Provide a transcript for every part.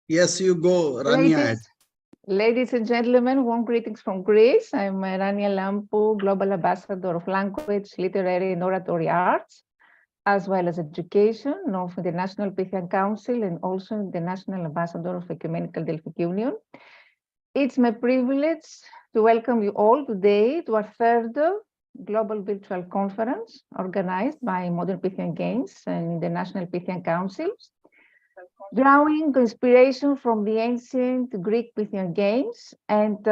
Yes, you go, Rania. Ladies and gentlemen, warm greetings from Greece. I'm Rania Lampou, Global Ambassador of Language, Literary and Oratory Arts, as well as Education of the National Pythian Council and also the National Ambassador of Ecumenical Delphi Union. It's my privilege to welcome you all today to our third global virtual conference organized by Modern Pythian Games and the National Pythian Council, drawing inspiration from the ancient Greek Pythian Games and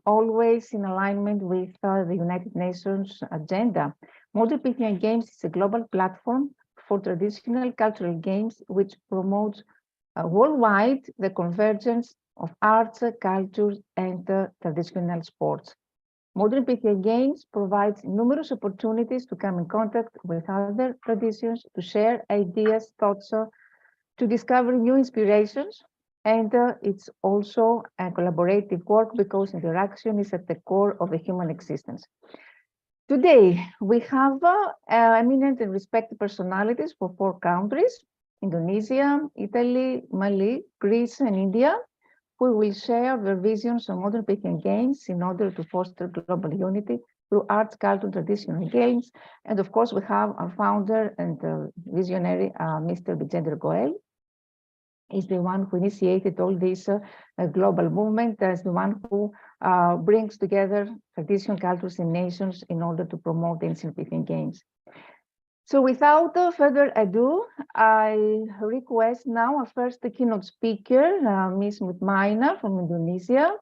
always in alignment with the United Nations agenda. Modern Pythian Games is a global platform for traditional cultural games which promotes worldwide the convergence of arts, cultures, and traditional sports. Modern Pythian Games provides numerous opportunities to come in contact with other traditions, to share ideas, thoughts, to discover new inspirations, and it's also a collaborative work because interaction is at the core of the human existence. Today, we have eminent and respected personalities for 4 countries, Indonesia, Italy, Mali, Greece, and India, who will share their visions on modern Pythian games in order to foster global unity through arts, culture, traditional games. And of course, we have our founder and visionary, Mr. Vijender Goel, is the one who initiated all this global movement, as the one who brings together traditional cultures and nations in order to promote ancient Pythian games. So without further ado, I request now our first keynote speaker, Ms. Mutmaina from Indonesia,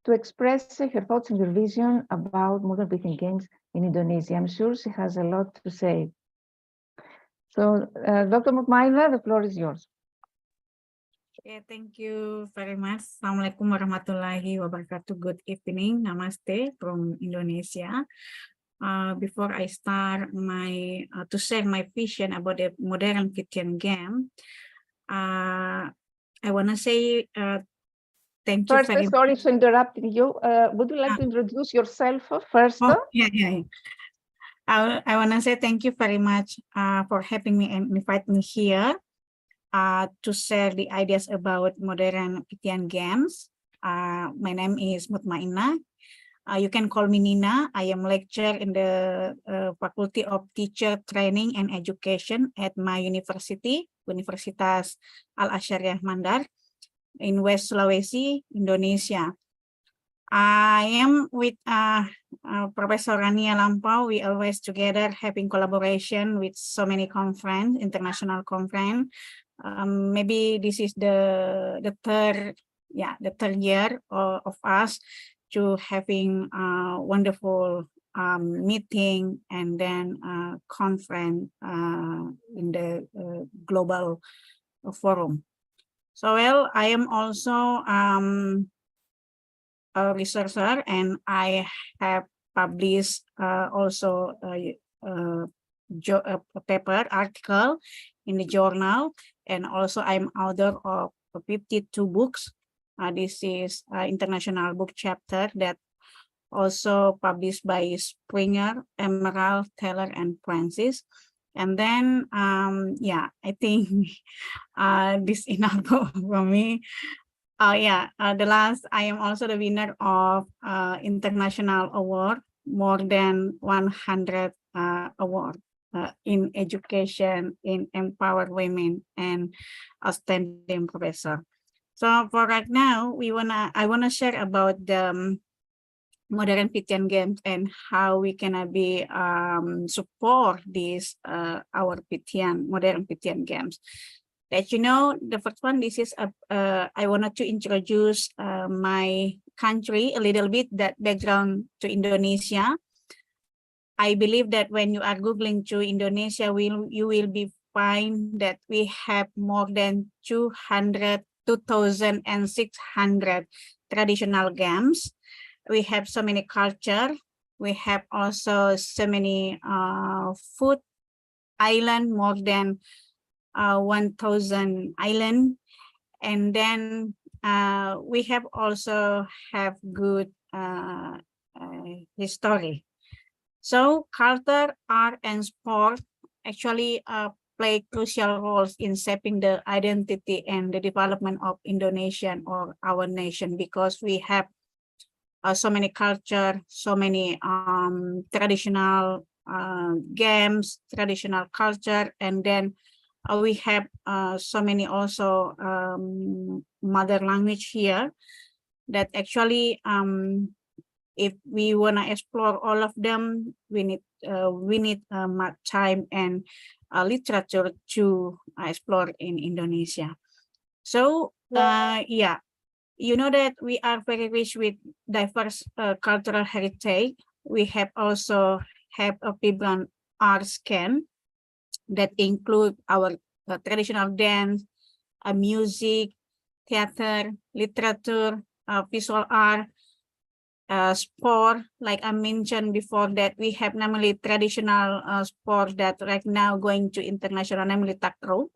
to express her thoughts and her vision about modern Pythian games in Indonesia. I'm sure she has a lot to say. So Dr. Mutmaina, the floor is yours. Okay, thank you very much. Assalamualaikum warahmatullahi wabarakatuh. Good evening. Namaste from Indonesia. Before I start to share my vision about the modern Pythian game, I want to say thank you very much. Sorry for interrupting you. Would you like to introduce yourself first? Oh, yeah. I want to say thank you very much for having me and invite me here to share the ideas about modern Pythian games. My name is Mutmaina. You can call me Nina. I am lecturer in the Faculty of Teacher Training and Education at my university, Universitas Al-Azhar Mandar in West Sulawesi, Indonesia. I am with Professor Rania Lampou. We always together having collaboration with so many conference, international conference. Maybe this is the third year of us to having a wonderful meeting and then conference in the global forum. So well, I am also a researcher, and I have published also a paper article in the journal, and also I'm author of 52 books. This is an international book chapter that also published by Springer, Emerald, Taylor, and Francis. And then, I think this is enough for me. The last, I am also the winner of international award, more than 100 award in education, in empower women, and outstanding professor. So for right now, I wanna share about the modern Pythian games and how we can be support these our modern Pythian games. That the first one, this is I wanted to introduce my country a little bit, that background to Indonesia. I believe that when you are Googling to Indonesia, you will be find that we have more than 2,600 traditional games. We have so many culture. We have also so many food island, more than 1,000 island, and then we have also have good history. So culture, art, and sport actually play crucial roles in shaping the identity and the development of Indonesian or our nation, because we have so many culture, so many traditional games, traditional culture, and then we have so many also mother language here that actually if we want to explore all of them, we need much time and literature to explore in Indonesia. So yeah, you know that we are very rich with diverse cultural heritage. We have also have a vibrant art scan that include our traditional dance, music, theater, literature, visual art, sport. Like I mentioned before, that we have namely traditional sport that right now going to international, namely taekwondo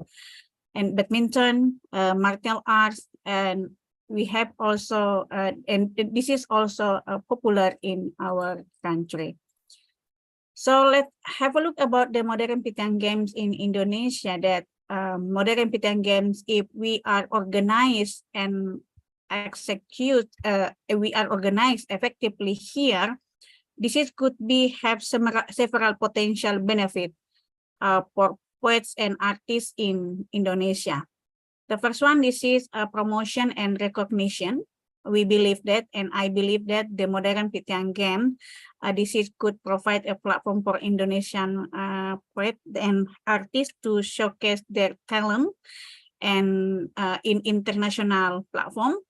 and badminton, martial arts, and we have also, and this is also popular in our country. So let's have a look about the Modern Pythian Games in Indonesia. That Modern Pythian Games, if we are organized and execute, we are organized effectively here, this is could be have several potential benefit for poets and artists in Indonesia. The first one, this is promotion and recognition. We believe that, and I believe that the Modern Pythian Game, this is could provide a platform for Indonesian poets and artists to showcase their talent and in international platform.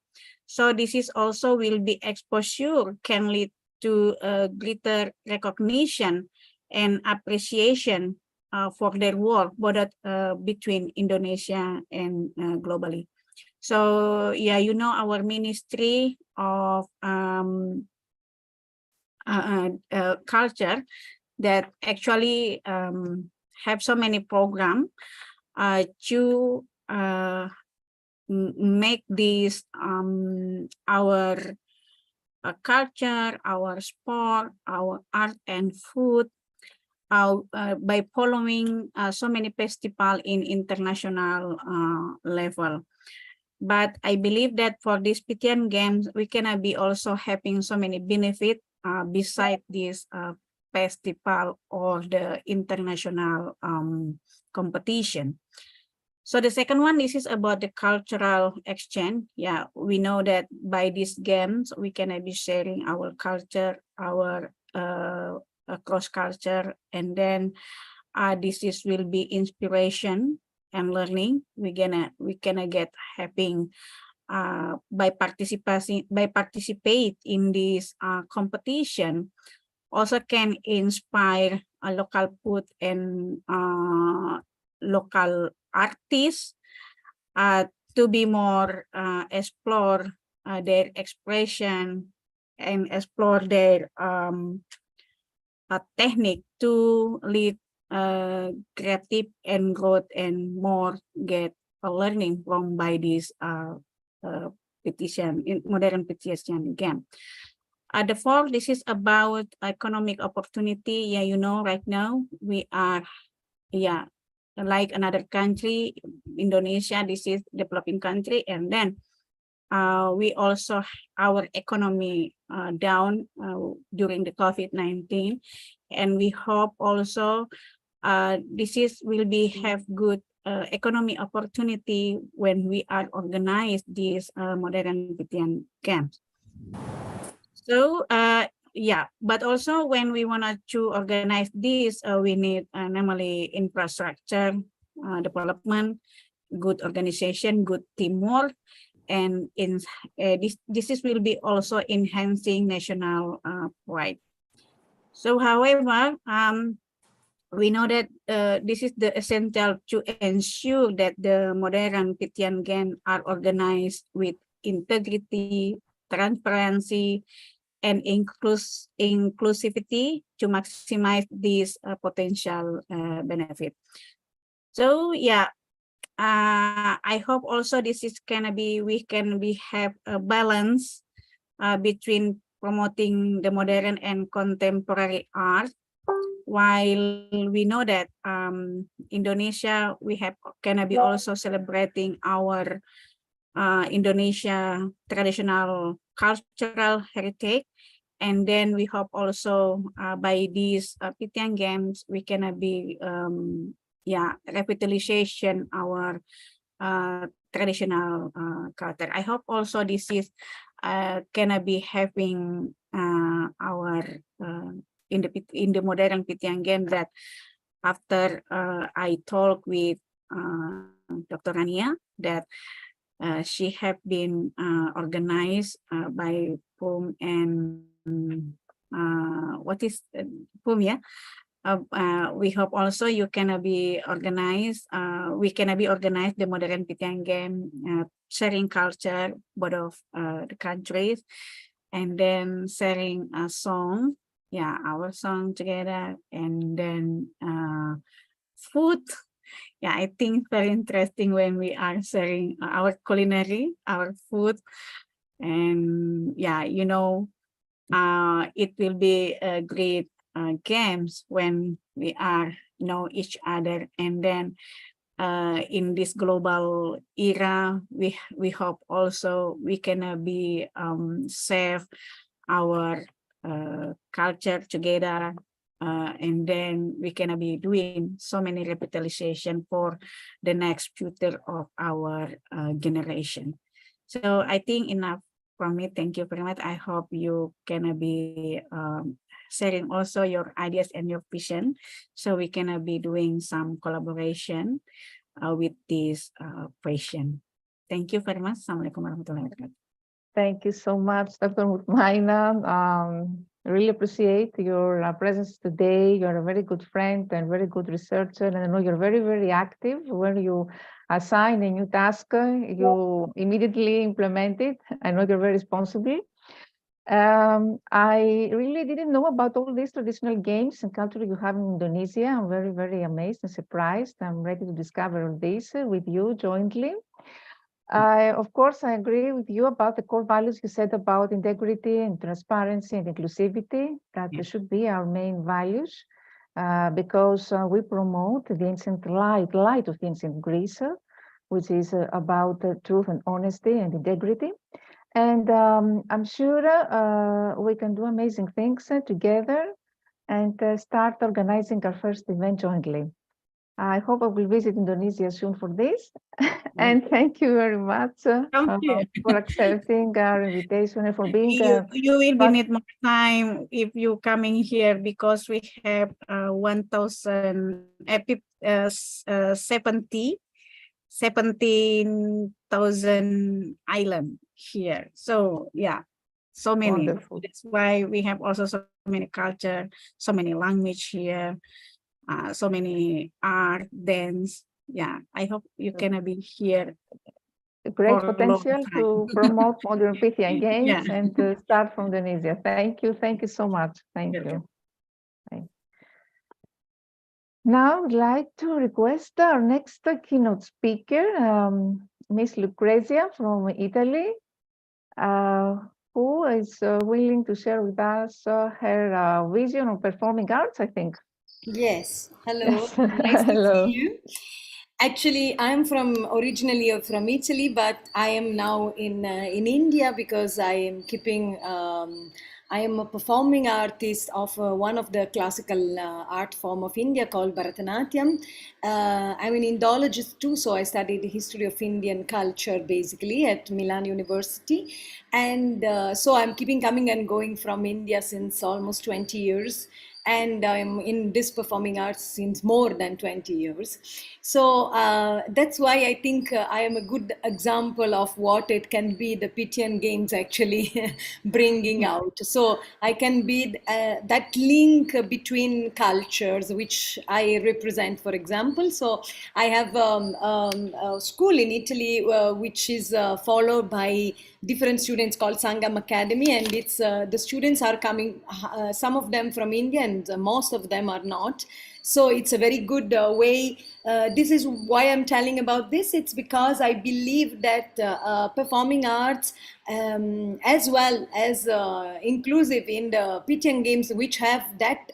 So this is also will be exposure, can lead to greater recognition and appreciation for their work, both between Indonesia and globally. So yeah, you know, our Ministry of Culture that actually have so many programs to make this our culture, our sport, our art and food by following so many festivals in international level. But I believe that for these Pythian Games, we can be also having so many benefits beside this festival or the international competition. So the second one, this is about the cultural exchange. Yeah, we know that by these games, we can be sharing our culture, our cross culture, and then this is will be inspiration and learning. We gonna get having by participate in this competition, also can inspire a local food and local artists to be more explore their expression and explore their technique to lead creative and growth and more get a learning from by this Modern Pythian Game. The fourth, this is about economic opportunity. Yeah, you know, right now we are, yeah, like another country, Indonesia, this is developing country, and then we also our economy down during the COVID-19, and we hope also this is will be have good economic opportunity when we are organized these Modern Pythian Games. So yeah, but also when we want to organize this, we need normally infrastructure development, good organization, good teamwork, and in this is will be also enhancing national pride. So however, we know that this is the essential to ensure that the Modern Pythian Games are organized with integrity, transparency, and inclusivity to maximize this potential benefit. So yeah, I hope also this is gonna be we can have a balance between promoting the modern and contemporary art while we know that Indonesia, we have gonna be also celebrating our Indonesia traditional cultural heritage. And then we hope also by these Pythian Games, we can be revitalization our traditional culture. I hope also this is can be having our in the modern Pythian game, that after I talk with Dr. Rania, that she have been organized by PUM and what is PUM, yeah. We hope also you can be organized. We can be organized the modern Pythian game, sharing culture both of the countries, and then sharing a song, our song together, and then food. Yeah, I think very interesting when we are sharing our culinary, our food, and it will be a great games when we are know each other. And then in this global era, we hope also we can be save our culture together, and then we can be doing so many revitalization for the next future of our generation. So I think enough from me. Thank you very much. I hope you can be sharing also your ideas and your vision, so we can be doing some collaboration with this question. Thank you very much. Assalamualaikum warahmatullahi wabarakatuh. Thank you so much, Dr. Mutmaina. Really appreciate your presence today. You're a very good friend and very good researcher, and I know you're very, very active. When you assign a new task, you immediately implement it. I know you're very responsible. I really didn't know about all these traditional games and culture you have in Indonesia. I'm very, very amazed and surprised. I'm ready to discover all this with you jointly. Of course, I agree with you about the core values you said about integrity and transparency and inclusivity. That should be our main values, because we promote the ancient light of the ancient Greece, which is about truth and honesty and integrity. And I'm sure we can do amazing things together and start organizing our first event jointly. I hope I will visit Indonesia soon for this. And thank you very much for accepting our invitation and for being you will be need more time if you coming here, because we have 17,000 island here. So so many. Wonderful. That's why we have also so many culture, so many language here, so many art, dance. I hope you can be here. Great potential to promote Modern Pythian Games and to start from Indonesia. Thank you so much. Thank you. Now I'd like to request our next keynote speaker, Miss Lucrezia from Italy, who is willing to share with us her vision on performing arts, I think. Yes. Hello. Yes. Nice to Hello. see you. Actually, I'm originally from Italy, but I am now in India because I am I am a performing artist of one of the classical art form of India called Bharatanatyam. I'm an Indologist too, so I studied the history of Indian culture basically at Milan University. And so I'm keeping coming and going from India since almost 20 years. And I'm in this performing arts since more than 20 years. So that's why I think I am a good example of what it can be the Pythian Games actually bringing out. So I can be that link between cultures, which I represent, for example. So I have a school in Italy, which is followed by different students called Sangam Academy, and it's the students are coming, some of them from India and most of them are not. So it's a very good way. This is why I'm telling about this. It's because I believe that performing arts, as well as inclusive in the Pythian Games, which have that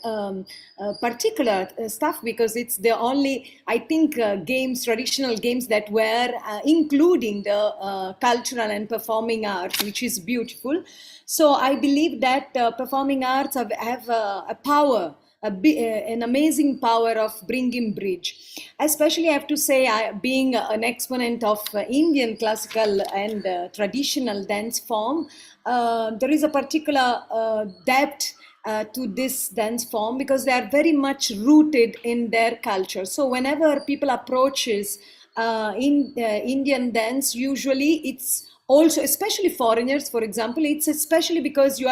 particular stuff, because it's the only, I think, games, traditional games that were including the cultural and performing arts, which is beautiful. So I believe that performing arts have a power, an amazing power of bringing bridge. Especially, I have to say, being an exponent of Indian classical and traditional dance form, there is a particular depth to this dance form, because they are very much rooted in their culture. So whenever people approaches in Indian dance, usually it's also, especially foreigners, for example, it's especially because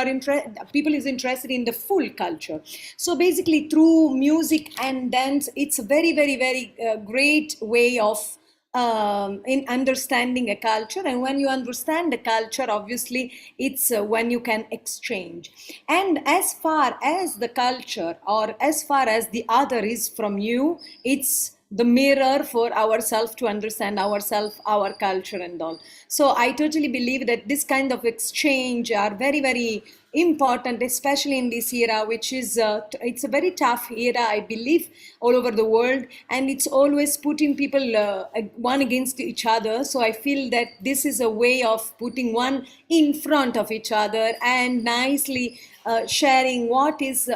people is interested in the full culture. So basically, through music and dance, it's a very, very, very great way of in understanding a culture. And when you understand the culture, obviously, it's when you can exchange. And as far as the culture, or as far as the other is from you, it's the mirror for ourselves to understand ourselves, our culture and all. So I totally believe that this kind of exchange are very, very important, especially in this era, which is, it's a very tough era, I believe, all over the world. And it's always putting people one against each other. So I feel that this is a way of putting one in front of each other and nicely sharing what is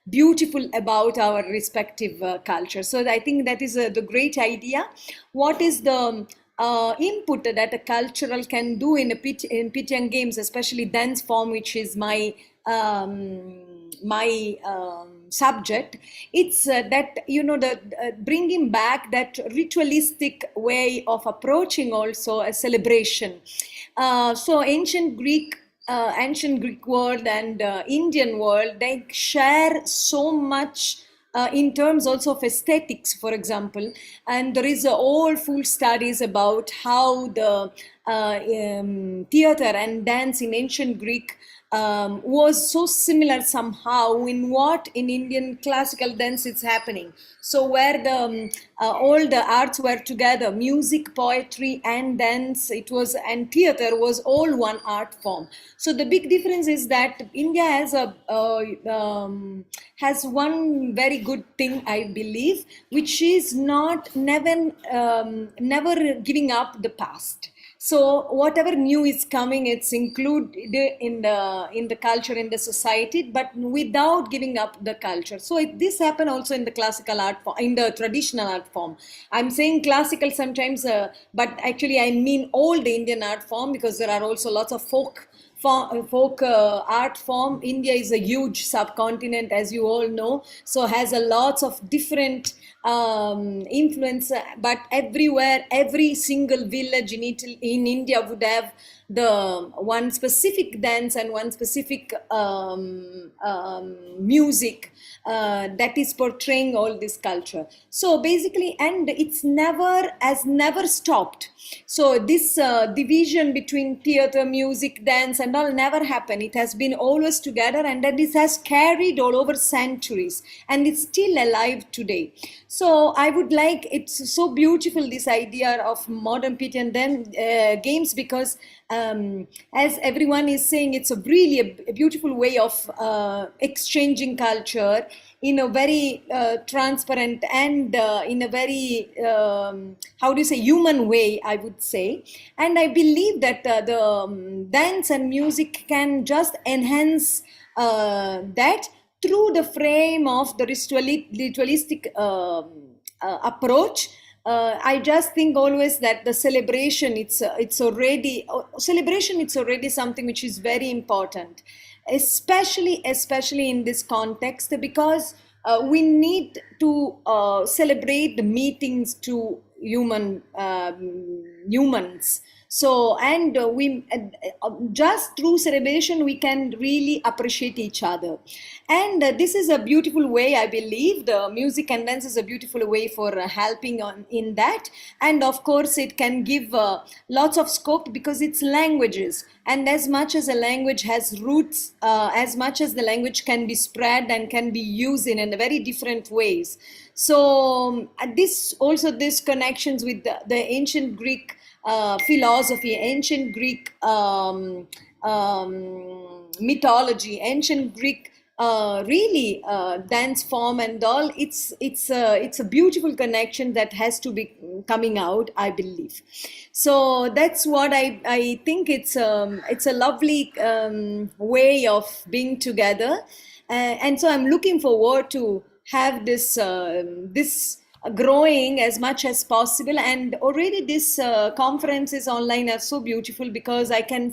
beautiful about our respective culture. So I think that is the great idea. What is the input that a cultural can do in Pythian Games, especially dance form, which is my subject? It's that, the bringing back that ritualistic way of approaching also a celebration. So ancient Greek world and Indian world, they share so much in terms also of aesthetics, for example. And there is all full studies about how the theater and dance in ancient Greek was so similar somehow in what in Indian classical dance is happening. So where the all the arts were together, music, poetry, and dance, and theater was all one art form. So the big difference is that India has one very good thing, I believe, which is never giving up the past. So whatever new is coming, it's included in the culture, in the society, but without giving up the culture. So this happen also in the classical art form, in the traditional art form. I'm saying classical sometimes, but actually I mean all the Indian art form, because there are also lots of folk art form. India is a huge subcontinent, as you all know, so has a lots of different influence, but everywhere, every single village in India would have the one specific dance and one specific music that is portraying all this culture. So basically, and it's never stopped. So this division between theater, music, dance and all never happened. It has been always together, and that this has carried all over centuries, and it's still alive today. So I would like, it's so beautiful, this idea of modern Pythian games, because as everyone is saying, it's a really a beautiful way of exchanging culture in a very transparent and in a very, human way, I would say. And I believe that the dance and music can just enhance that through the frame of the ritualistic approach. I just think always that the celebration, it's already something which is very important, especially in this context, because we need to celebrate the meetings to humans. So, and just through celebration, we can really appreciate each other. And this is a beautiful way, I believe. The music and dance is a beautiful way for helping in that. And of course, it can give lots of scope because it's languages. And as much as a language has roots, as much as the language can be spread and can be used in a very different ways. So this connections with the ancient Greek philosophy, ancient Greek mythology, ancient Greek really dance form and all. It's a beautiful connection that has to be coming out, I believe. So that's what I think. It's a lovely way of being together, and so I'm looking forward to have this growing as much as possible. And already this conferences online are so beautiful because I can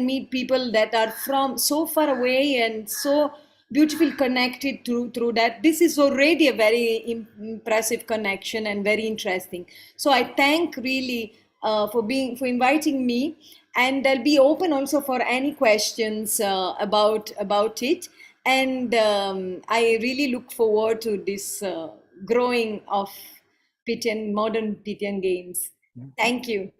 meet people that are from so far away and so beautifully connected through that. This is already a very impressive connection and very interesting. So I thank really for inviting me, and I'll be open also for any questions about it. And I really look forward to this growing of modern Pythian games. Thank you.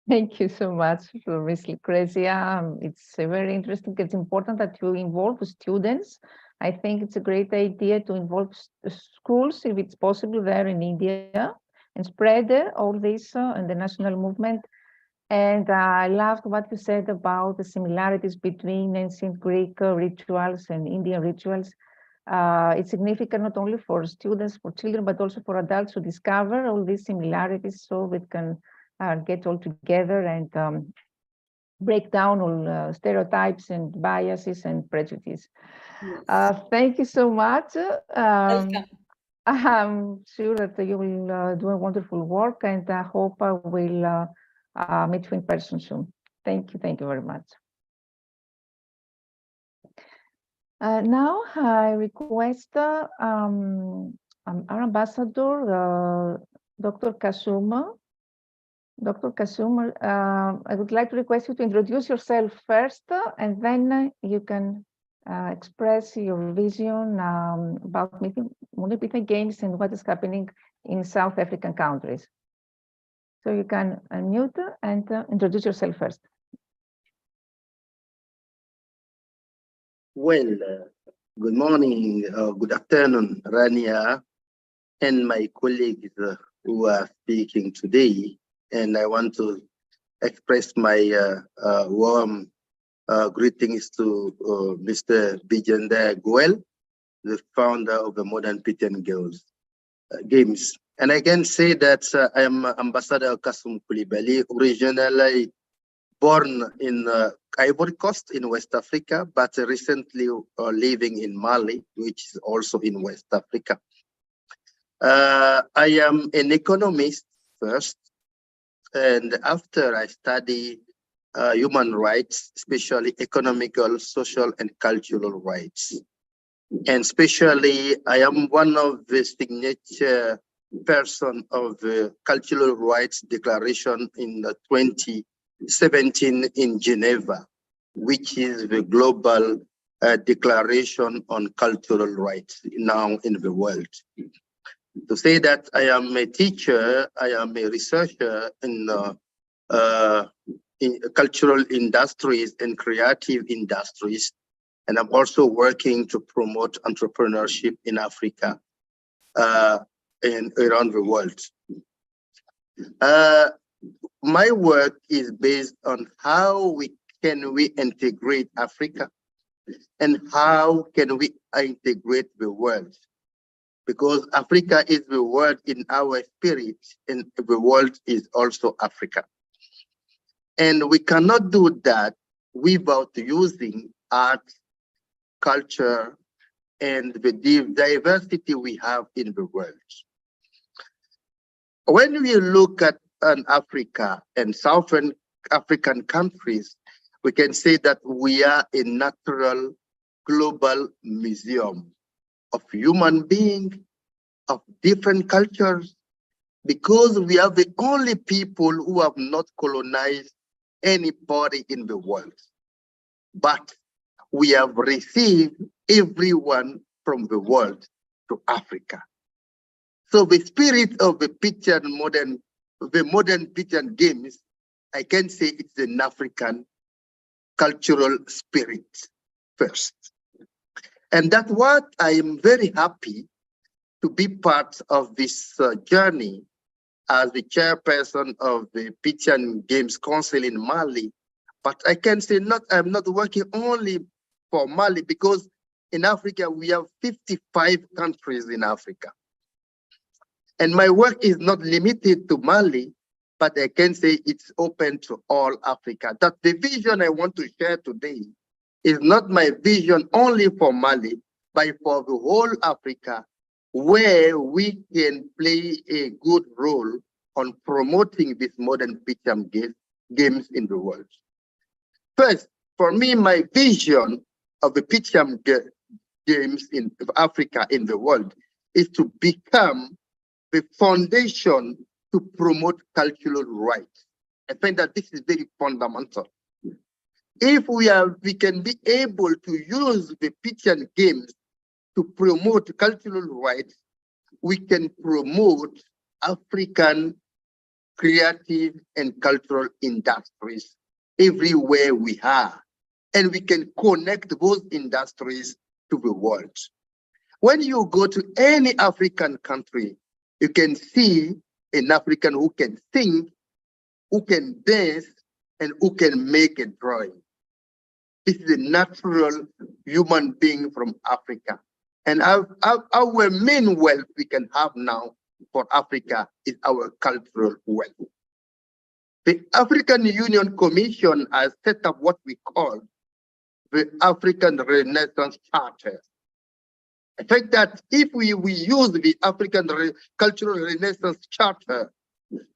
Thank you so much, Ms. Lucrezia. It's very interesting. It's important that you involve students. I think it's a great idea to involve schools, if it's possible, there in India, and spread all this in the national movement. And I loved what you said about the similarities between ancient Greek rituals and Indian rituals. It's significant not only for students, for children, but also for adults to discover all these similarities so we can get all together and break down all stereotypes and biases and prejudices. Yes. Thank you so much. Welcome. I'm sure that you will do a wonderful work, and I hope I will meet you in person soon. Thank you very much. Now I request our ambassador, Dr. Kasuma. Dr. Kasuma, I would like to request you to introduce yourself first, and then you can express your vision about Modern Pythian Games and what is happening in South African countries. So you can unmute and introduce yourself first. Well, good morning, good afternoon, Rania, and my colleagues who are speaking today. And I want to express my warm greetings to Mr. Bijender Goel, the founder of the Modern Pythian Games. And I can say that I am Ambassador Kasum Koulibaly, originally born in Ivory Coast in West Africa, but recently living in Mali, which is also in West Africa. I am an economist first, and after I study human rights, especially economical, social, and cultural rights. And especially, I am one of the signature person of the Cultural Rights Declaration in 2017 in Geneva, which is the global declaration on cultural rights now in the world. To say that I am a teacher, I am a researcher in cultural industries and creative industries, and I'm also working to promote entrepreneurship in Africa and around the world. My work is based on how can we integrate Africa and how can we integrate the world, because Africa is the world in our spirit and the world is also Africa. And we cannot do that without using art, culture, and the diversity we have in the world. When we look at Africa and Southern African countries, we can say that we are a natural global museum of human beings, of different cultures, because we are the only people who have not colonized anybody in the world, but we have received everyone from the world to Africa. So the spirit of the modern Pythian Games, I can say it's an African cultural spirit first. And that's what I am very happy to be part of this journey as the chairperson of the Pythian Games Council in Mali. But I can say I'm not working only for Mali, because in Africa, we have 55 countries in Africa. And my work is not limited to Mali, but I can say it's open to all Africa. That the vision I want to share today is not my vision only for Mali, but for the whole Africa, where we can play a good role on promoting this modern Pythian games in the world. First, for me, my vision of the Pythian Games in Africa, in the world, is to become the foundation to promote cultural rights. I think that this is very fundamental. If we can be able to use the Pythian Games to promote cultural rights, we can promote African creative and cultural industries everywhere we are. And we can connect those industries to the world. When you go to any African country, you can see an African who can sing, who can dance, and who can make a drawing. This is a natural human being from Africa. And our main wealth we can have now for Africa is our cultural wealth. The African Union Commission has set up what we call the African Renaissance Charter. I think that if we use the African Cultural Renaissance Charter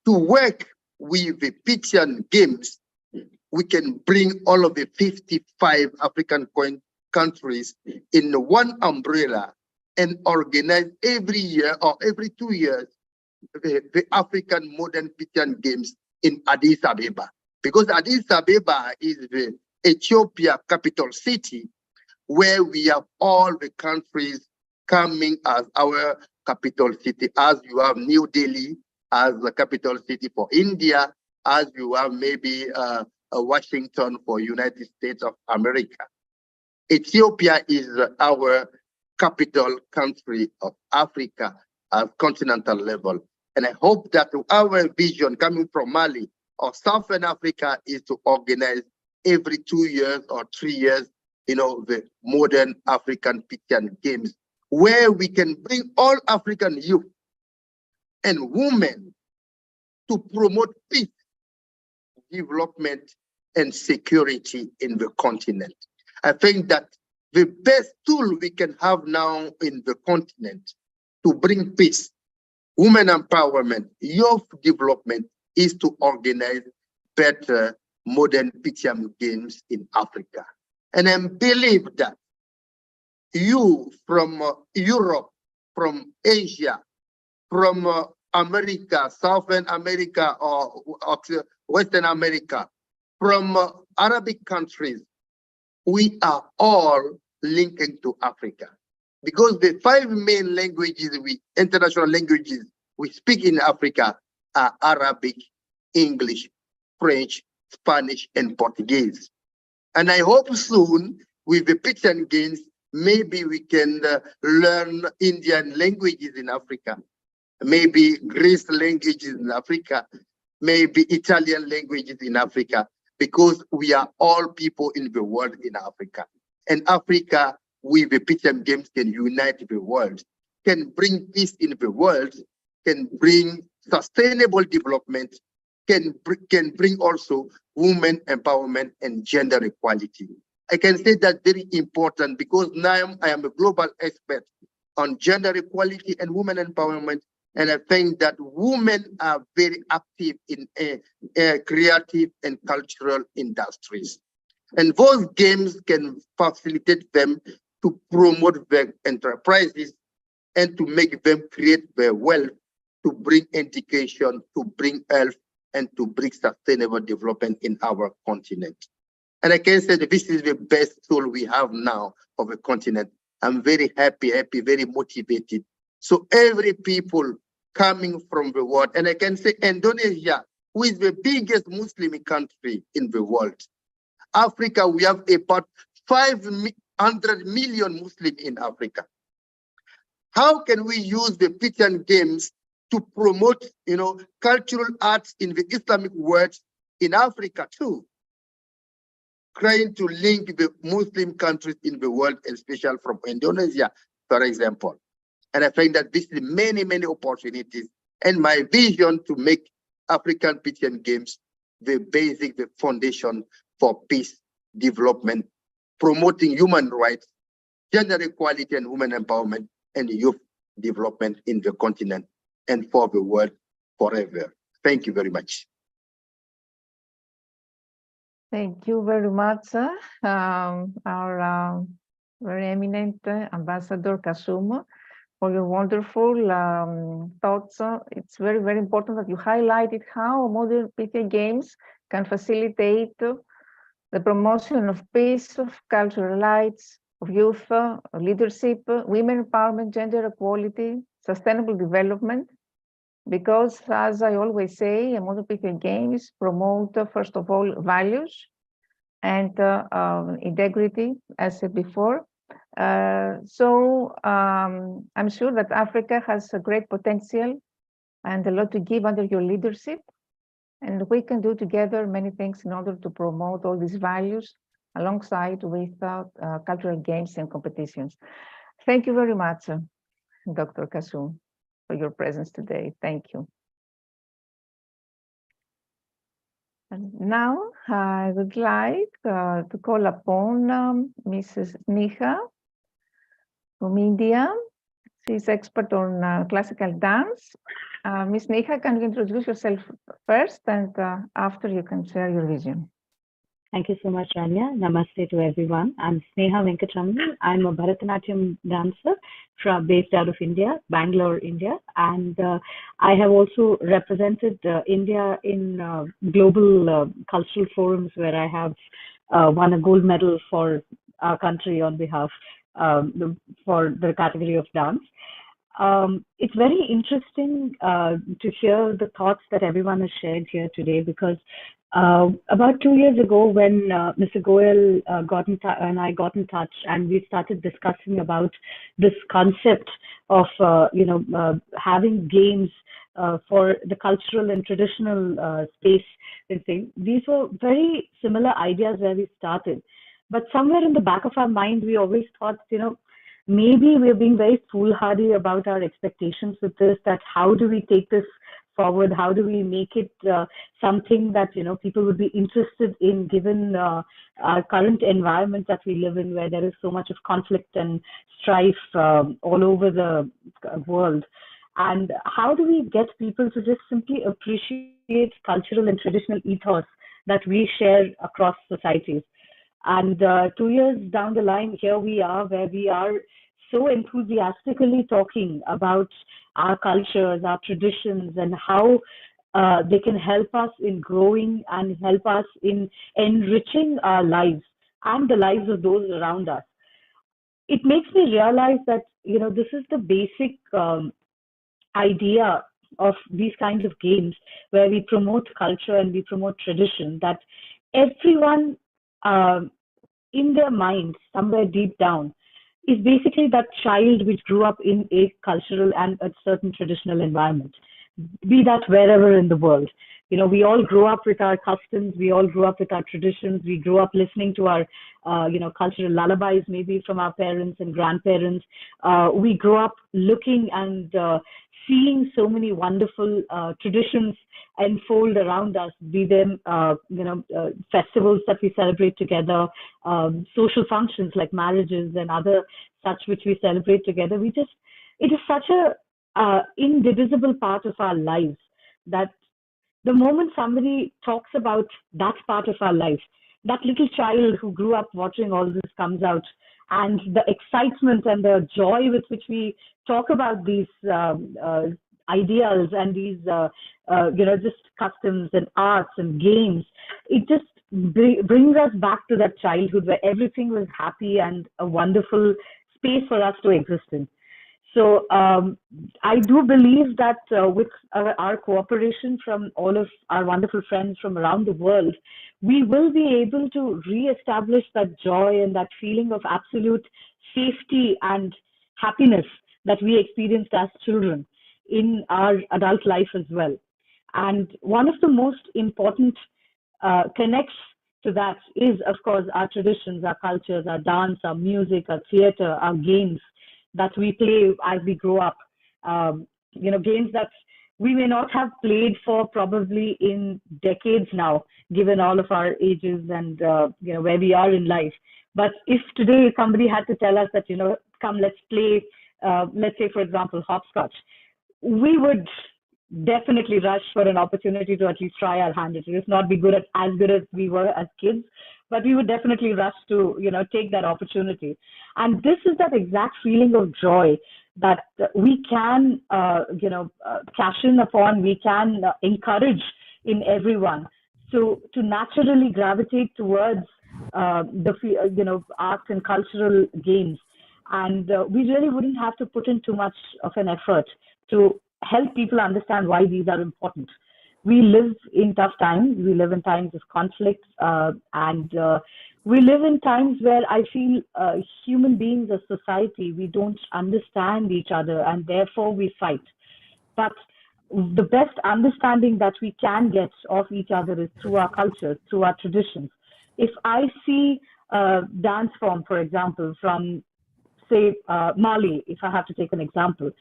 to work with the Pythian Games, we can bring all of the 55 African countries in one umbrella and organize every year or every 2 years the African Modern Pythian Games in Addis Ababa. Because Addis Ababa is the Ethiopia capital city, where we have all the countries coming as our capital city, as you have New Delhi as the capital city for India, as you have maybe Washington for United States of America. Ethiopia is our capital country of Africa at continental level. And I hope that our vision coming from Mali or Southern Africa is to organize every 2 years or 3 years, the modern African Pythian Games, where we can bring all African youth and women to promote peace, development, and security in the continent. I think that the best tool we can have now in the continent to bring peace, women empowerment, youth development is to organize better modern Pythian Games in Africa. And I believe that you from Europe, from Asia, from America, Southern America or Western America, from Arabic countries, we are all linking to Africa. Because the 5 main languages, international languages we speak in Africa are Arabic, English, French, Spanish, and Portuguese. And I hope soon with the Pythian Games, maybe we can learn Indian languages in Africa, maybe Greek languages in Africa, maybe Italian languages in Africa, because we are all people in the world in Africa. And Africa, with the Pythian Games, can unite the world, can bring peace in the world, can bring sustainable development, can bring also women empowerment and gender equality. I can say that very important because now I am a global expert on gender equality and women empowerment. And I think that women are very active in creative and cultural industries. And those games can facilitate them to promote their enterprises and to make them create their wealth to bring education, to bring health, and to bring sustainable development in our continent. And I can say that this is the best tool we have now of a continent. I'm very happy, very motivated. So every people coming from the world, and I can say Indonesia, who is the biggest Muslim country in the world. Africa, we have about 500 million Muslims in Africa. How can we use the Pythian Games to promote, cultural arts in the Islamic world in Africa too? Trying to link the Muslim countries in the world, especially from Indonesia, for example. And I think that this is many, many opportunities. And my vision to make African Pythian Games the basic, the foundation for peace, development, promoting human rights, gender equality and women empowerment, and youth development in the continent and for the world forever. Thank you very much. Thank you very much, our very eminent Ambassador Kasum, for your wonderful thoughts. It's very, very important that you highlighted how modern Pythian Games can facilitate the promotion of peace, of cultural rights, of youth leadership, women empowerment, gender equality, sustainable development. Because, as I always say, modern Pythian Games promote, first of all, values and integrity, as said before. So I'm sure that Africa has a great potential and a lot to give under your leadership. And we can do together many things in order to promote all these values alongside with cultural games and competitions. Thank you very much, Dr. Kasum, for your presence today. Thank you. And now I would like to call upon Mrs. Neha from India. She's expert on classical dance. Ms. Neha, can you introduce yourself first, and after you can share your vision? Thank you so much, Rania. Namaste to everyone. I'm Sneha Venkataraman. I'm a Bharatanatyam dancer based out of India, Bangalore, India. And I have also represented India in global cultural forums where I have won a gold medal for our country on behalf for the category of dance. It's very interesting to hear the thoughts that everyone has shared here today, because about 2 years ago, when Mr. Goel and I got in touch, and we started discussing about this concept of having games for the cultural and traditional space and thing. These were very similar ideas where we started, but somewhere in the back of our mind, we always thought, maybe we're being very foolhardy about our expectations with this, that how do we take this forward? How do we make it something that, people would be interested in, given our current environment that we live in, where there is so much of conflict and strife all over the world? And how do we get people to just simply appreciate cultural and traditional ethos that we share across societies? And 2 years down the line, here we are, where we are so enthusiastically talking about our cultures, our traditions, and how they can help us in growing and help us in enriching our lives and the lives of those around us. It makes me realize that, this is the basic idea of these kinds of games, where we promote culture and we promote tradition, that everyone in their mind, somewhere deep down, is basically that child which grew up in a cultural and a certain traditional environment, be that wherever in the world. We all grow up with our customs, we all grew up with our traditions, we grew up listening to our, cultural lullabies, maybe from our parents and grandparents. We grew up looking and seeing so many wonderful traditions unfold around us, be them, festivals that we celebrate together, social functions like marriages and other such which we celebrate together. It is such a indivisible part of our lives that the moment somebody talks about that part of our life, that little child who grew up watching all this comes out, and the excitement and the joy with which we talk about these ideals and these, just customs and arts and games, it just brings us back to that childhood where everything was happy and a wonderful space for us to exist in. So I do believe that with our cooperation from all of our wonderful friends from around the world, we will be able to re-establish that joy and that feeling of absolute safety and happiness that we experienced as children in our adult life as well. And one of the most important connects to that is, of course, our traditions, our cultures, our dance, our music, our theater, our games that we play as we grow up. Games that we may not have played for probably in decades now, given all of our ages and where we are in life. But if today somebody had to tell us that, come, let's play, let's say, for example, hopscotch, we would definitely rush for an opportunity to at least try our hand. It would not be as good as we were as kids, but we would definitely rush to, take that opportunity. And this is that exact feeling of joy that we can, cash in upon, we can encourage in everyone. So to naturally gravitate towards the arts and cultural games. And we really wouldn't have to put in too much of an effort to help people understand why these are important. We live in tough times. We live in times of conflict, and we live in times where I feel human beings as society, we don't understand each other, and therefore we fight. But the best understanding that we can get of each other is through our cultures, through our traditions. If I see a dance form, for example, from, say, Mali, if I have to take an example,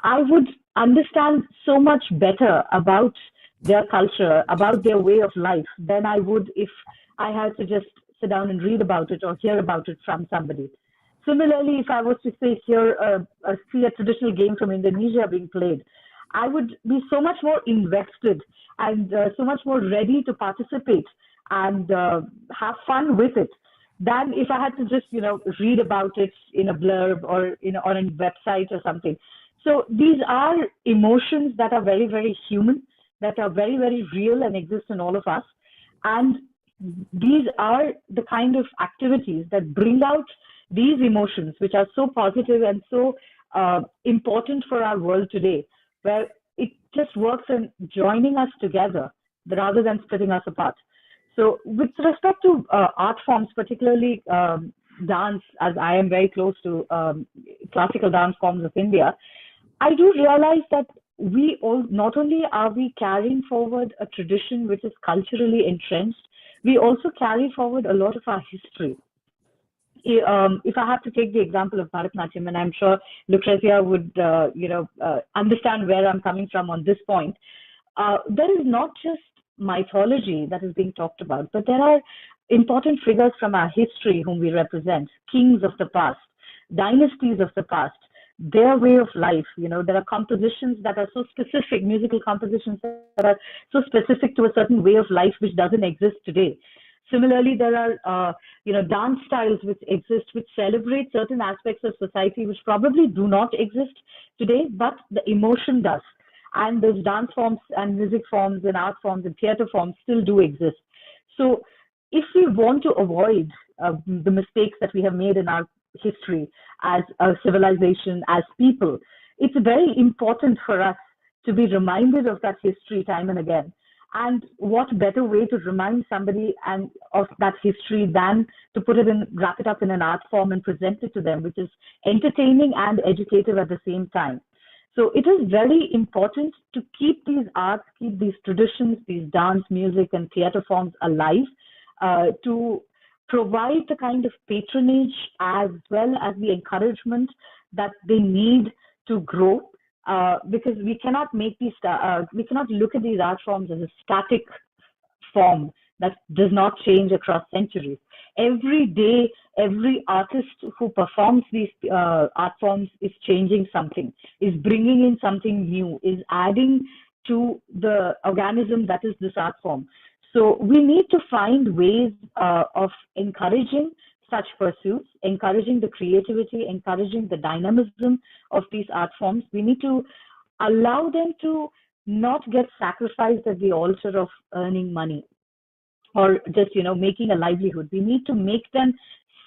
I would understand so much better about their culture, about their way of life, than I would if I had to just sit down and read about it or hear about it from somebody. Similarly, if I was to say see a traditional game from Indonesia being played, I would be so much more invested and so much more ready to participate and have fun with it than if I had to just, read about it in a blurb or on a website or something. So these are emotions that are very, very human, that are very, very real and exist in all of us. And these are the kind of activities that bring out these emotions, which are so positive and so important for our world today, where it just works in joining us together rather than splitting us apart. So with respect to art forms, particularly dance, as I am very close to classical dance forms of India, I do realize that we all, not only are we carrying forward a tradition which is culturally entrenched, we also carry forward a lot of our history. If I have to take the example of Bharatanatyam, and I'm sure Lucrezia would, understand where I'm coming from on this point, there is not just mythology that is being talked about, but there are important figures from our history whom we represent, kings of the past, dynasties of the past, their way of life. There are compositions that are so specific, musical compositions that are so specific to a certain way of life which doesn't exist today. Similarly, there are, dance styles which exist, which celebrate certain aspects of society which probably do not exist today, but the emotion does. And those dance forms and music forms and art forms and theater forms still do exist. So if we want to avoid the mistakes that we have made in our history as a civilization, as people, it's very important for us to be reminded of that history time and again. And what better way to remind somebody of that history than to wrap it up in an art form and present it to them, which is entertaining and educative at the same time. So it is very important to keep these arts, keep these traditions, these dance, music, and theater forms alive, to provide the kind of patronage as well as the encouragement that they need to grow. Because we cannot we cannot look at these art forms as a static form that does not change across centuries. Every day, every artist who performs these art forms is changing something, is bringing in something new, is adding to the organism that is this art form. So we need to find ways of encouraging such pursuits, encouraging the creativity, encouraging the dynamism of these art forms. We need to allow them to not get sacrificed at the altar of earning money or just, making a livelihood. We need to make them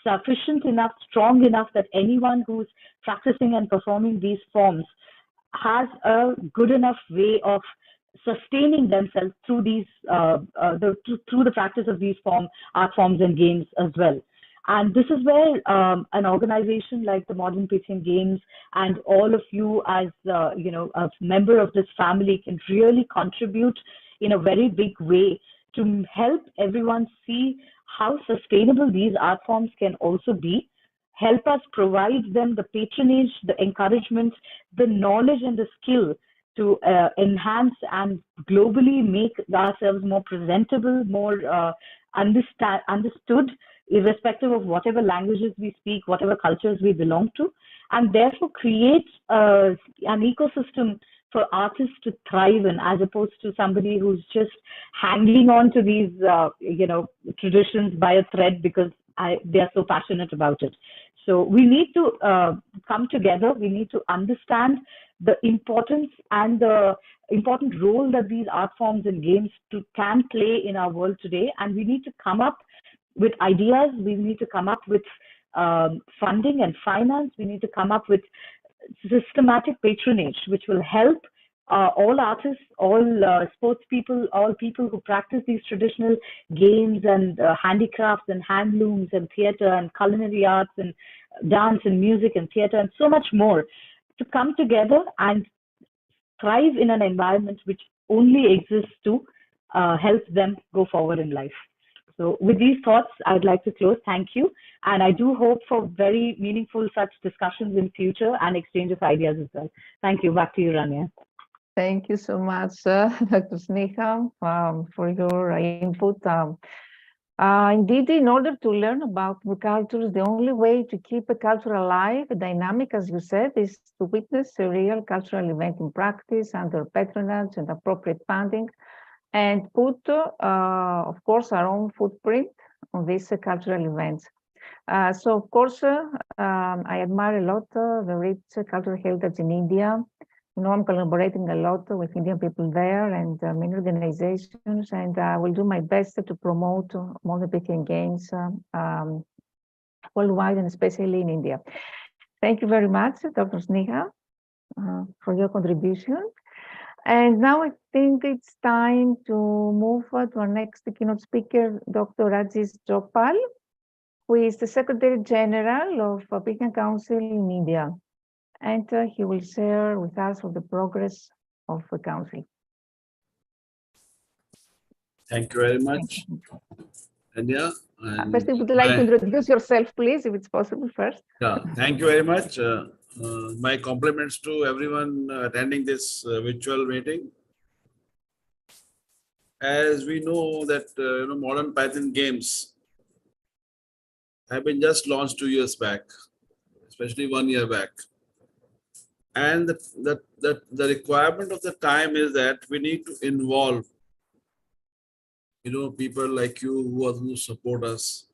sufficient enough, strong enough that anyone who's practicing and performing these forms has a good enough way of sustaining themselves through these through the practice of these art forms and games as well. And this is where an organization like the Modern Pythian Games and all of you as a member of this family can really contribute in a very big way to help everyone see how sustainable these art forms can also be. Help us provide them the patronage, the encouragement, the knowledge and the skill to enhance and globally make ourselves more presentable, more understood, irrespective of whatever languages we speak, whatever cultures we belong to, and therefore create an ecosystem for artists to thrive in, as opposed to somebody who's just hanging on to these, traditions by a thread because they are so passionate about it. So we need to come together. We need to understand the importance and the important role that these art forms and games can play in our world today. And we need to come up with ideas. We need to come up with funding and finance. We need to come up with systematic patronage, which will help all artists, all sports people, all people who practice these traditional games and handicrafts and handlooms and theater and culinary arts and dance and music and theater and so much more, to come together and thrive in an environment which only exists to help them go forward in life. So with these thoughts, I'd like to close. Thank you. And I do hope for very meaningful such discussions in future and exchange of ideas as well. Thank you. Back to you, Rania. Thank you so much, Dr. Sneha, for your input. Indeed, in order to learn about the cultures, the only way to keep a culture alive, dynamic, as you said, is to witness a real cultural event in practice under patronage and appropriate funding, and put, of course, our own footprint on these cultural events. So, of course, I admire a lot the rich cultural heritage in India. I'm collaborating a lot with Indian people there and many organizations, and I will do my best to promote Modern Pythian Games worldwide and especially in India. Thank you very much, Dr. Sneha, for your contribution. And now I think it's time to move to our next keynote speaker, Dr. Rajesh Jogpal, who is the Secretary General of Pythian Council in India. And he will share with us the progress of the council. Thank you very much, Rania. First, would you like to introduce yourself, please, if it's possible first? Yeah, thank you very much. My compliments to everyone attending this virtual meeting. As we know that Modern Pythian Games have been just launched 2 years back, especially 1 year back. And the requirement of the time is that we need to involve, people like you who support us,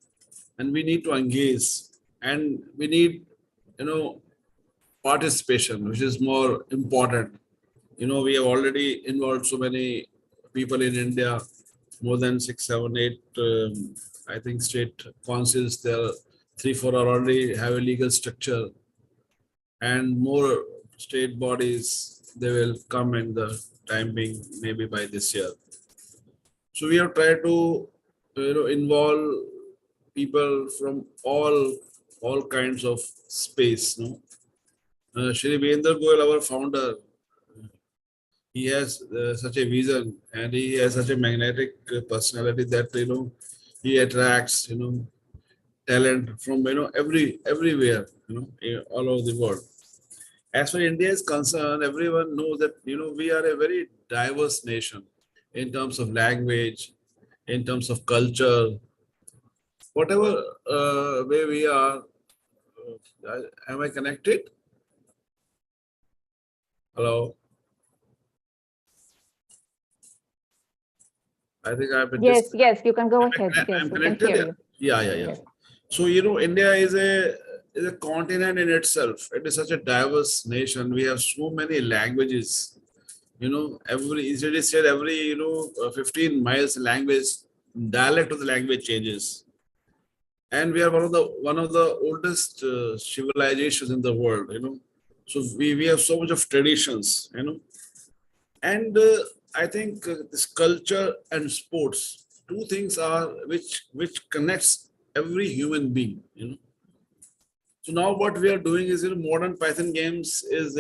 and we need to engage, and we need, participation, which is more important. We have already involved so many people in India, more than 6, 7, 8, I think state councils. There, 3, 4 are already have a legal structure, and more state bodies, they will come in the time being, maybe by this year. So we have tried to involve people from all kinds of space. Shri Virendra Goyal, our founder, he has such a vision, and he has such a magnetic personality that he attracts talent from everywhere, all over the world. As far as India is concerned, everyone knows that we are a very diverse nation in terms of language, in terms of culture, whatever way we are. Am I connected? Hello. I think I've been. Yes, you can go ahead. Yes, we can hear you. Yeah. So India is a is a continent in itself. It is such a diverse nation. We have so many languages. It is said every 15 miles language, dialect of the language changes. And we are one of the oldest civilizations in the world. So we have so much of traditions. And I think this culture and sports, two things are which connects every human being. So now what we are doing is, modern Python games is,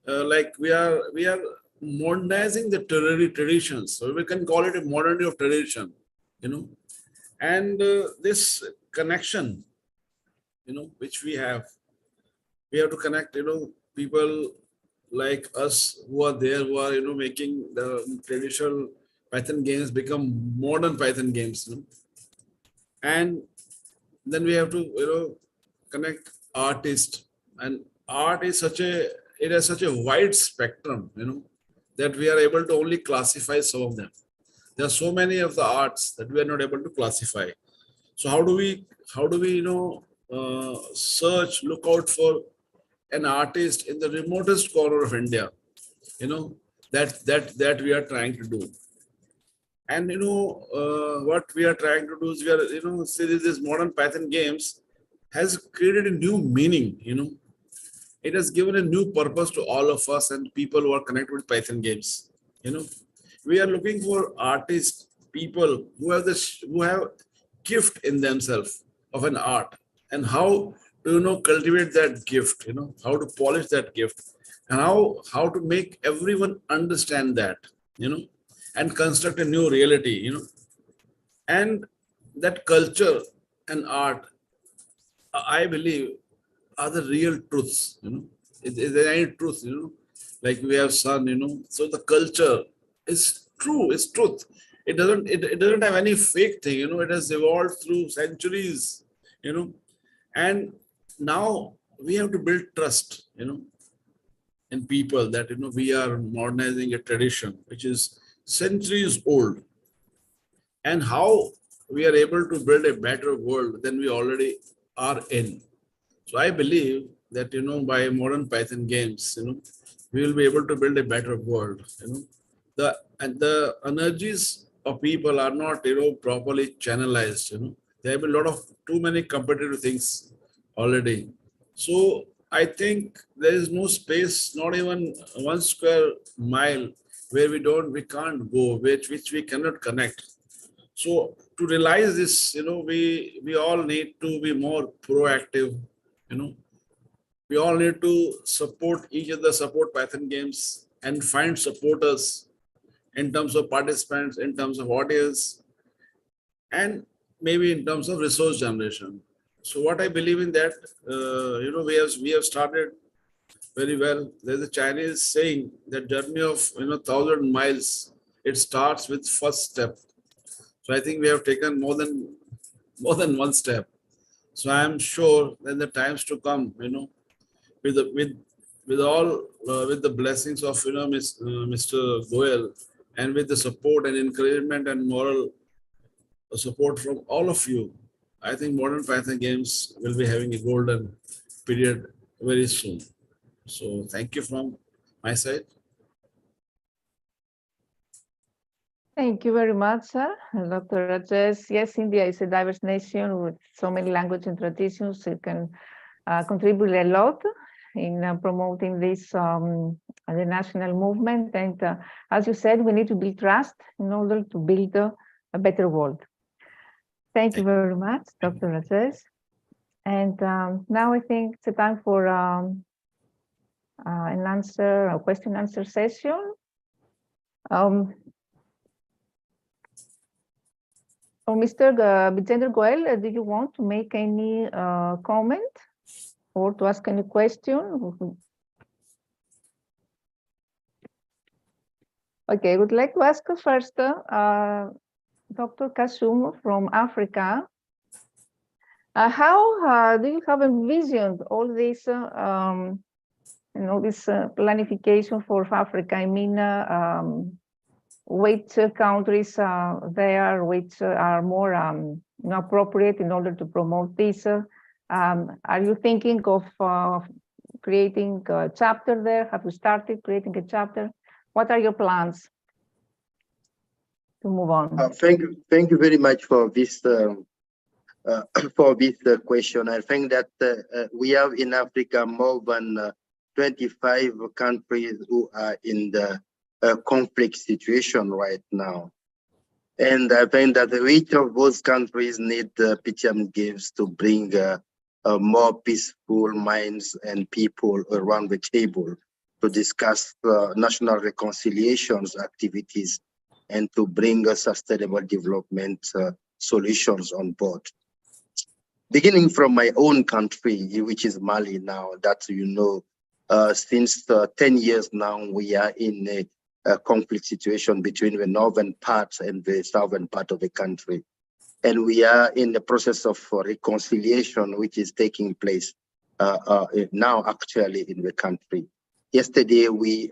like we are modernizing the traditions. So we can call it a modernity of tradition, and this connection, which we have to connect, people like us who are there, who are, making the traditional Python games become modern Python games, and then we have to, connect artists, and art is it has such a wide spectrum, that we are able to only classify some of them. There are so many of the arts that we are not able to classify. So how do we look out for an artist in the remotest corner of India, that we are trying to do. And what we are trying to do is, we are see, this modern Python games has created a new meaning. It has given a new purpose to all of us and people who are connected with Python games. We are looking for artists, people who have gift in themselves of an art, and how to cultivate that gift, how to polish that gift, and how to make everyone understand that, and construct a new reality, and that culture and art, I believe, are the real truths. Is there any truth, like we have sun, so the culture is true, it's truth. It doesn't have any fake thing, it has evolved through centuries, and now we have to build trust, in people, that we are modernizing a tradition which is centuries old, and how we are able to build a better world than we already are in. So I believe that by modern Python games, we will be able to build a better world. The energies of people are not properly channelized. There have been a lot of too many competitive things already. So I think there is no space, not even 1 square mile, where we can't go, which we cannot connect. So to realize this, we all need to be more proactive. We all need to support each other, support Python games, and find supporters in terms of participants, in terms of audience, and maybe in terms of resource generation. So what I believe in that, we have started very well. There's a Chinese saying that journey of 1,000 miles, it starts with first step. So I think we have taken more than one step. So I am sure that the times to come, with the blessings of Mr. Goel, and with the support and encouragement and moral support from all of you, I think modern Python games will be having a golden period very soon. So thank you from my side. Thank you very much, Dr. Rajesh. Yes, India is a diverse nation with so many languages and traditions. It can contribute a lot in promoting this the national movement. And as you said, we need to build trust in order to build a better world. Thank you very much, Dr. Rajesh. And now I think it's a time for a question answer session. Mr. Bijender Goel, do you want to make any comment or to ask any question? Okay, I would like to ask first Dr. Kasum from Africa. How do you have envisioned all this, this planification for Africa? I mean, which countries there which are more appropriate in order to promote this? Are you thinking of creating a chapter there? Have you started creating a chapter? What are your plans to move on? Thank you very much for this question. I think that we have in Africa more than 25 countries who are in the conflict situation right now. And I think that each of those countries need Pythian Games to bring more peaceful minds and people around the table to discuss national reconciliations activities and to bring sustainable development solutions on board. Beginning from my own country, which is Mali now, that since 10 years now, we are in a conflict situation between the northern part and the southern part of the country. And we are in the process of reconciliation, which is taking place now actually in the country. Yesterday, we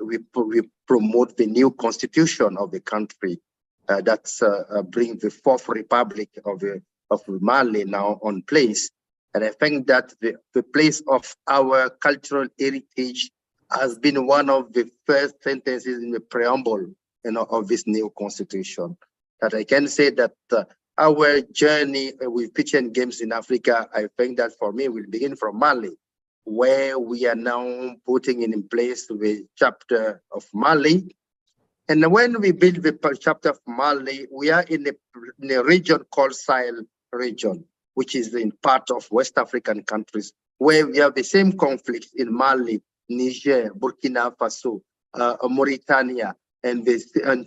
promote the new constitution of the country that's bring the fourth republic of Mali now on place. And I think that the place of our cultural heritage has been one of the first sentences in the preamble of this new constitution. That I can say that our journey with Pythian Games in Africa, I think that for me will begin from Mali, where we are now putting in place the chapter of Mali. And when we build the chapter of Mali, we are in a region called Sahel region, which is in part of West African countries, where we have the same conflicts in Mali, Niger, Burkina Faso, Mauritania, and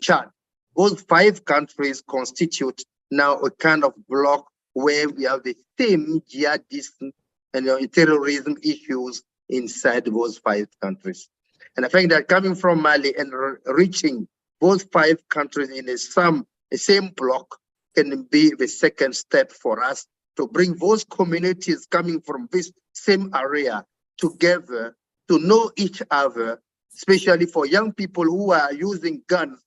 Chad. Those 5 countries constitute now a kind of block where we have the same jihadism and terrorism issues inside those 5 countries. And I think that coming from Mali and reaching those 5 countries in the same block can be the second step for us to bring those communities coming from this same area together to know each other, especially for young people who are using guns,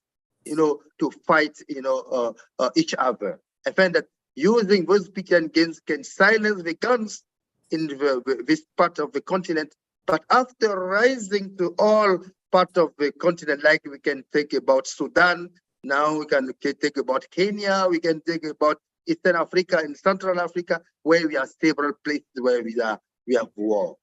to fight, each other. I find that using those Pythian Games can silence the guns in this part of the continent, but after rising to all part of the continent, like we can think about Sudan, now we can think about Kenya, we can think about Eastern Africa and Central Africa, where we have several places where we have war.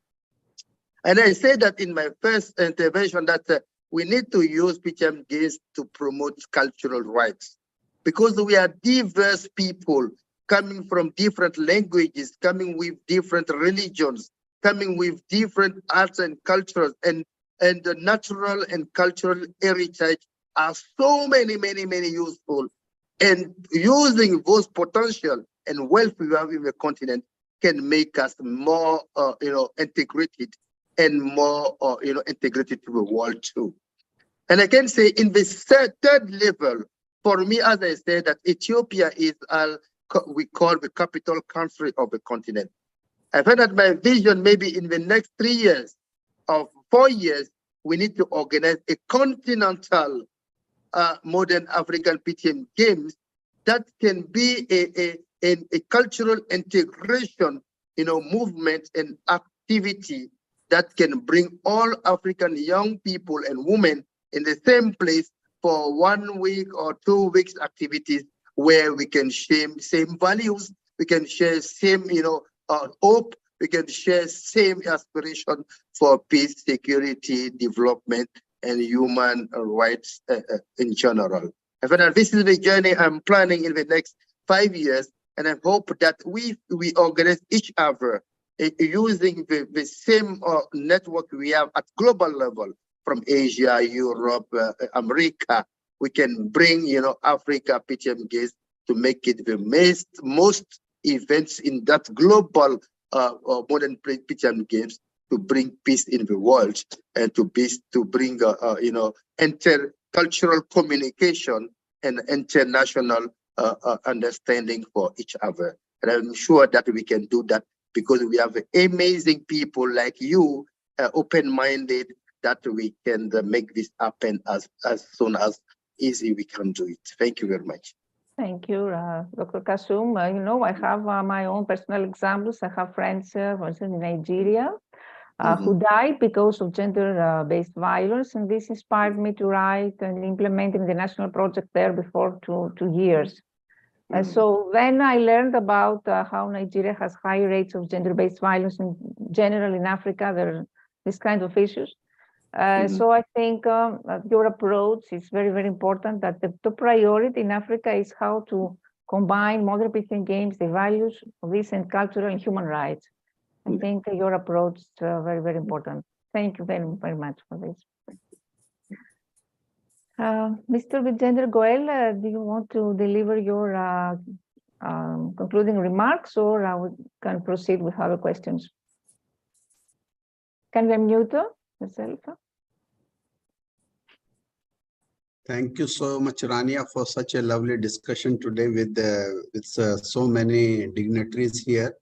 And I say that in my first intervention that we need to use Pythian Games to promote cultural rights, because we are diverse people coming from different languages, coming with different religions, coming with different arts and cultures, and the natural and cultural heritage are so many useful. And using those potential and wealth we have in the continent can make us more, integrated and more, integrated to the world too. And I can say in the third level, for me, as I said, that Ethiopia is we call the capital country of the continent. I find that my vision, maybe in the next 3 years or 4 years, we need to organize a continental modern African Pythian Games that can be a cultural integration, movement and activity that can bring all African young people and women in the same place for 1 week or 2 weeks activities where we can share same values, we can share same, hope, we can share same aspiration for peace, security, development, and human rights in general. I feel that this is the journey I'm planning in the next 5 years, and I hope that we organize each other using the same network we have at global level from Asia, Europe, America. We can bring, Africa Pythian Games to make it the most events in that global modern Pythian Games to bring peace in the world and to bring, intercultural communication and international understanding for each other. And I'm sure that we can do that because we have amazing people like you, open-minded, that we can make this happen as soon as easy we can do it. Thank you very much. Thank you, Dr. Kasum. You know, I have my own personal examples. I have friends, for instance, in Nigeria, who died because of gender-based violence, and this inspired me to write and implement in the national project there before two years. So then I learned about how Nigeria has high rates of gender-based violence in general in Africa. There are these kind of issues. So I think your approach is very, very important, that the priority in Africa is how to combine modern Pythian games, the values of recent cultural and human rights. I think your approach is very, very important. Thank you very, very much for this. Mr. Vijender Goel, do you want to deliver your concluding remarks, or we can proceed with other questions? Can we unmute yourself? Thank you so much, Rania, for such a lovely discussion today with so many dignitaries here.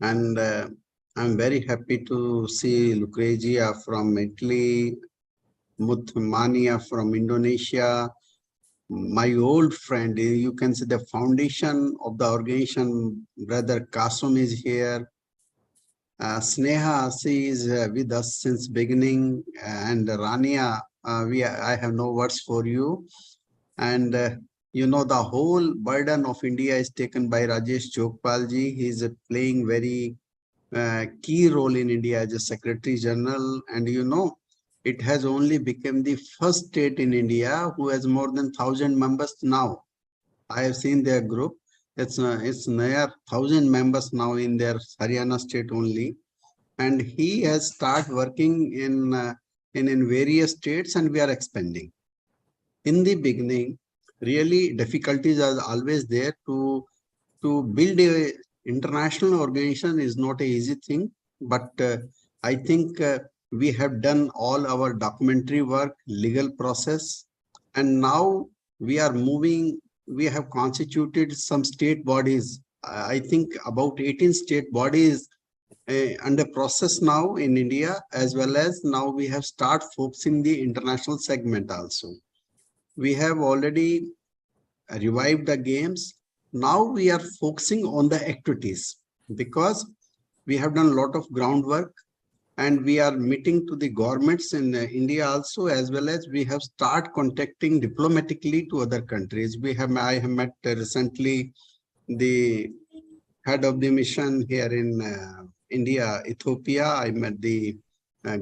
And I'm very happy to see Lucrezia from Italy, Mania from Indonesia, my old friend, you can see the foundation of the organization, Brother Kasum is here. Sneha Asi is with us since beginning, and Rania, I have no words for you. And you know, the whole burden of India is taken by Rajesh Chokpalji. He is playing very key role in India as a Secretary General, and you know, it has only become the first state in India who has more than 1,000 members now. I have seen their group. It's near 1,000 members now in their Haryana state only, and he has started working in various states, and we are expanding. In the beginning, really difficulties are always there. To build a international organization is not an easy thing, but I think we have done all our documentary work, legal process, and now we are moving. We have constituted some state bodies. I think about 18 state bodies under process now in India, as well as now we have started focusing the international segment also. We have already revived the games. Now we are focusing on the activities because we have done a lot of groundwork, and we are meeting to the governments in India also, as well as we have started contacting diplomatically to other countries. I have met recently the head of the mission here in India, Ethiopia. I met the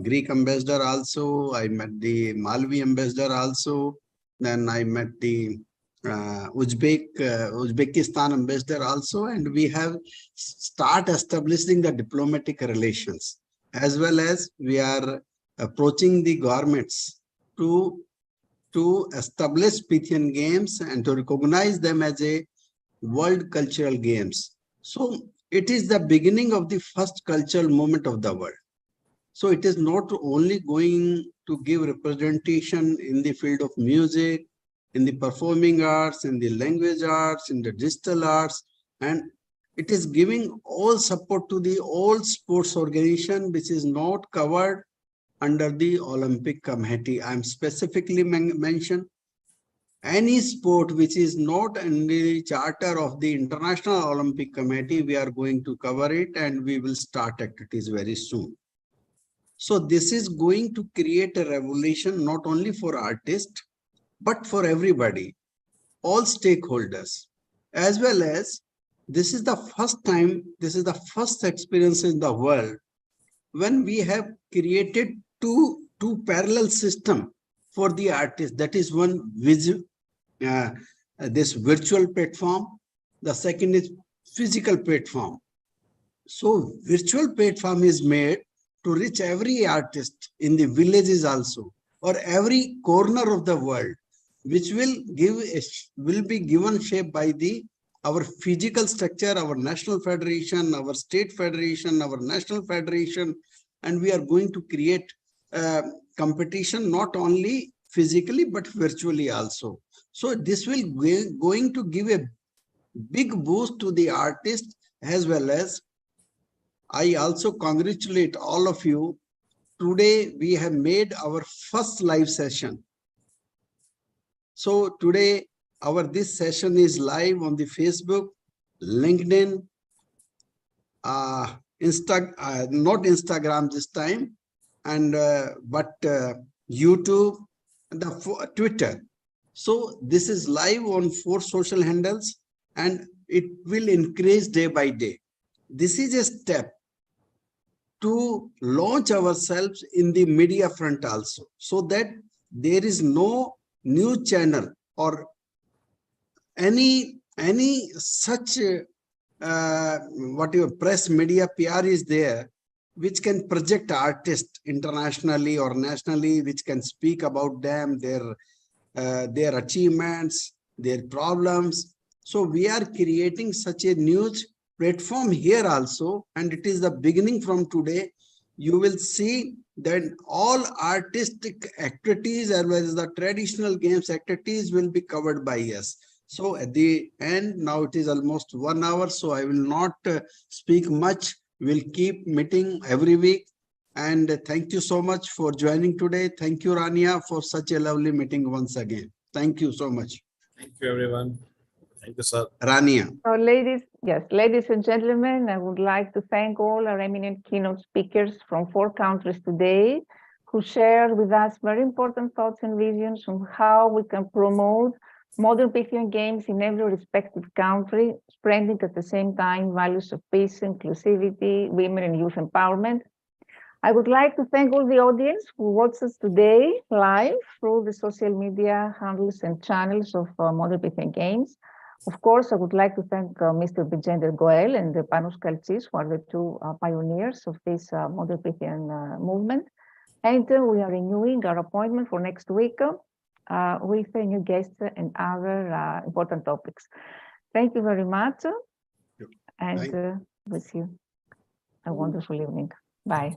Greek ambassador also. I met the Malawi ambassador also. Then I met the Uzbekistan ambassador also, and we have started establishing the diplomatic relations, as well as we are approaching the governments to establish Pythian games and to recognize them as a world cultural games. So it is the beginning of the first cultural movement of the world. So it is not only going to give representation in the field of music, in the performing arts, in the language arts, in the digital arts, and it is giving all support to the all sports organization which is not covered under the Olympic Committee. I am specifically mentioned any sport which is not in the charter of the International Olympic Committee. We are going to cover it, and we will start activities very soon. So this is going to create a revolution not only for artists, but for everybody, all stakeholders, as well as this is the first time, this is the first experience in the world when we have created two parallel system for the artists. That is one this virtual platform. The second is physical platform. So virtual platform is made to reach every artist in the villages also, or every corner of the world, which will be given shape by our physical structure, our national federation, our state federation, our national federation, and we are going to create competition not only physically but virtually also. So this will going to give a big boost to the artist, as well as I also congratulate all of you. Today we have made our first live session. So today this session is live on the Facebook, LinkedIn, not Instagram this time, and but YouTube and Twitter. So this is live on 4 social handles, and it will increase day by day. This is a step to launch ourselves in the media front also, so that there is no new channel or any such whatever press media PR is there, which can project artists internationally or nationally, which can speak about them, their achievements, their problems. So we are creating such a news platform here also, and it is the beginning from today. You will see that all artistic activities as well as the traditional games activities will be covered by us. So at the end, now it is almost 1 hour, so I will not speak much. We'll keep meeting every week. And thank you so much for joining today. Thank you, Rania, for such a lovely meeting once again. Thank you so much. Thank you, everyone. Thank you, sir. Rania. So ladies and gentlemen, I would like to thank all our eminent keynote speakers from 4 countries today who shared with us very important thoughts and visions on how we can promote modern Pythian games in every respective country, spreading at the same time values of peace, inclusivity, women and youth empowerment. I would like to thank all the audience who watched us today live through the social media handles and channels of Modern Pythian Games. Of course, I would like to thank Mr. Bijender Goel and Panos Kaltsis, who are the 2 pioneers of this Modern Pythian movement. And we are renewing our appointment for next week with a new guest and other important topics. Thank you very much, and wish you a wonderful evening. Bye.